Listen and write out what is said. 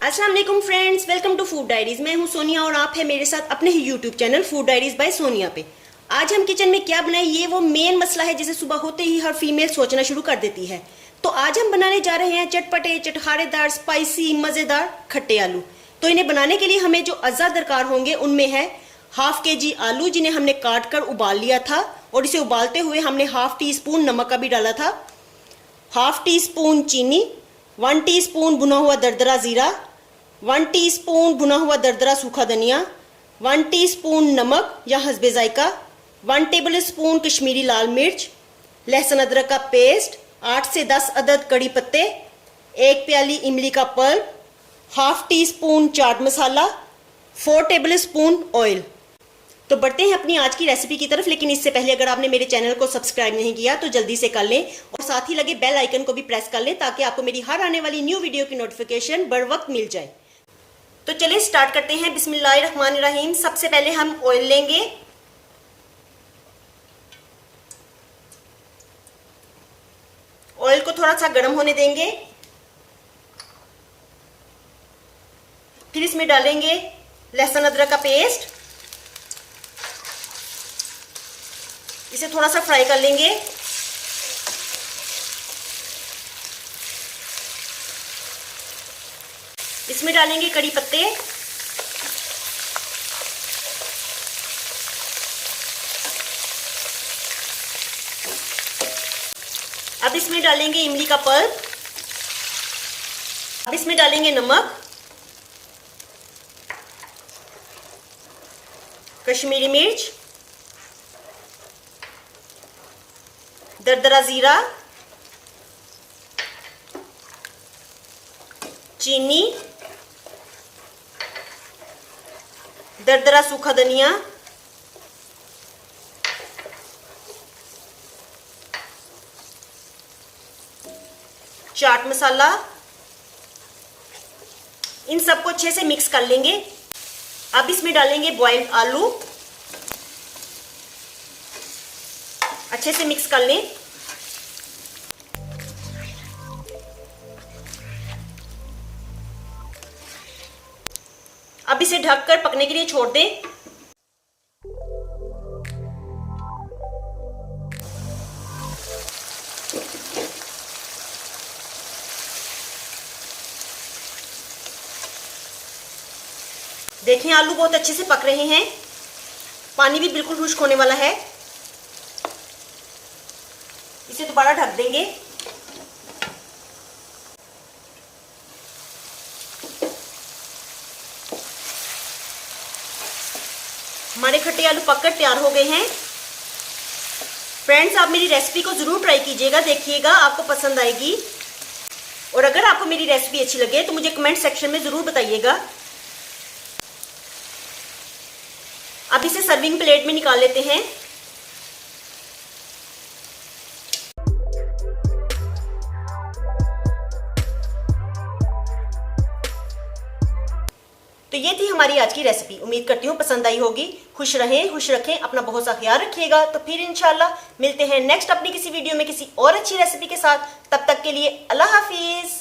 अस्सलामुअलैकुम friends, welcome to food diaries. मैं हूं सोनिया और आप है मेरे साथ अपने ही YouTube channel food diaries by Sonia पे। आज हम किचन में क्या बनाए, ये वो मेन मसला है जिसे सुबह होते ही हर फीमेल सोचना शुरू कर देती है। तो आज हम बनाने जा रहे हैं चटपटे, चटखारेदार, स्पाइसी, मजेदार खट्टे आलू। तो इन्हें बनाने के लिए हमें जो अज्जा दरकार होंगे उनमें है हाफ केजी आलू, जिन्हें हमने काट कर उबाल लिया था और इसे उबालते हुए हमने हाफ टी स्पून नमक का भी डाला था, हाफ टी स्पून चीनी, 1 टीस्पून भुना हुआ दरदरा जीरा, 1 टीस्पून भुना हुआ दरदरा सूखा धनिया, 1 टीस्पून नमक या हस्बे जायका, 1 टेबल स्पून कश्मीरी लाल मिर्च, लहसुन अदरक का पेस्ट, 8 से 10 अदद कड़ी पत्ते, 1 प्याली इमली का pulp, half tea spoon chaat masala, 4 table spoon oil. तो बढ़ते हैं अपनी आज की रेसिपी की तरफ, लेकिन इससे पहले अगर आपने मेरे चैनल को सब्सक्राइब नहीं किया तो जल्दी से कर लें और साथ ही लगे बेल आइकन को भी प्रेस कर लें ताकि आपको मेरी हर आने वाली न्यू वीडियो की नोटिफिकेशन बर वक्त मिल जाए। तो चलिए स्टार्ट करते हैं। बिस्मिल्लाहिर्रहमानिर्रहीम। सबसे पहले हम ऑयल लेंगे। ऑयल को थोड़ा सा गर्म होने देंगे। फिर इसमें डालेंगे लहसुन अदरक का पेस्ट, इसे थोड़ा सा फ्राई कर लेंगे। इसमें डालेंगे कड़ी पत्ते, अब इसमें डालेंगे इमली का पल्प, अब इसमें डालेंगे नमक, कश्मीरी मिर्च, दरदरा जीरा, चीनी, दरदरा सूखा धनिया, चाट मसाला। इन सबको अच्छे से मिक्स कर लेंगे। अब इसमें डालेंगे बॉइल्ड आलू, अच्छे से मिक्स कर लें। अब इसे ढककर पकने के लिए छोड़ दें। देखें आलू बहुत अच्छे से पक रहे हैं, पानी भी बिल्कुल खुश्क होने वाला है। इसे दोबारा ढक देंगे। हमारे खट्टे आलू पककर तैयार हो गए हैं। फ्रेंड्स, आप मेरी रेसिपी को जरूर ट्राई कीजिएगा, देखिएगा आपको पसंद आएगी। और अगर आपको मेरी रेसिपी अच्छी लगे तो मुझे कमेंट सेक्शन में जरूर बताइएगा। अब इसे सर्विंग प्लेट में निकाल लेते हैं। तो ये थी हमारी आज की रेसिपी। उम्मीद करती हूँ पसंद आई होगी। खुश रहें, खुश रखें, अपना बहुत सा ख्याल रखिएगा। तो फिर इंशाल्लाह मिलते हैं नेक्स्ट अपनी किसी वीडियो में किसी और अच्छी रेसिपी के साथ। तब तक के लिए अल्लाह हाफिज।